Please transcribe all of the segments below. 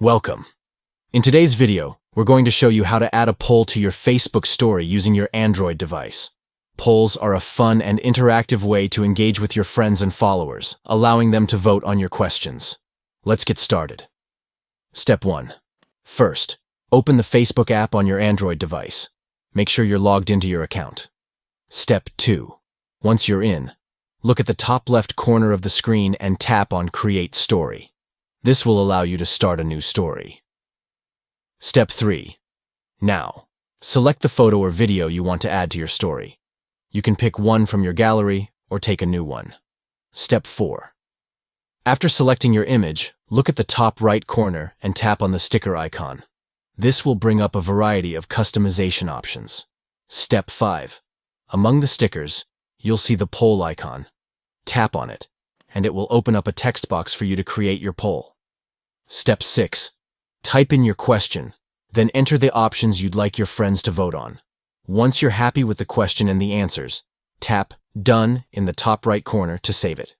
Welcome. In today's video, we're going to show you how to add a poll to your Facebook story using your Android device. Polls are a fun and interactive way to engage with your friends and followers, allowing them to vote on your questions. Let's get started. Step 1. First, open the Facebook app on your Android device. Make sure you're logged into your account. Step 2. Once you're in, look at the top left corner of the screen and tap on Create Story. This will allow you to start a new story. Step 3. Now, select the photo or video you want to add to your story. You can pick one from your gallery or take a new one. Step 4. After selecting your image, look at the top right corner and tap on the sticker icon. This will bring up a variety of customization options. Step 5. Among the stickers, you'll see the poll icon. Tap on it, and it will open up a text box for you to create your poll. Step 6. Type in your question, then enter the options you'd like your friends to vote on. Once you're happy with the question and the answers, tap Done in the top right corner to save it.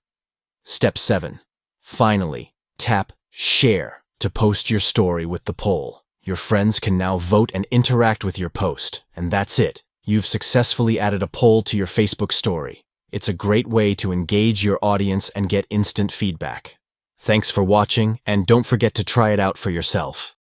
Step 7. Finally, tap Share to post your story with the poll. Your friends can now vote and interact with your post, and that's it. You've successfully added a poll to your Facebook story. It's a great way to engage your audience and get instant feedback. Thanks for watching, and don't forget to try it out for yourself.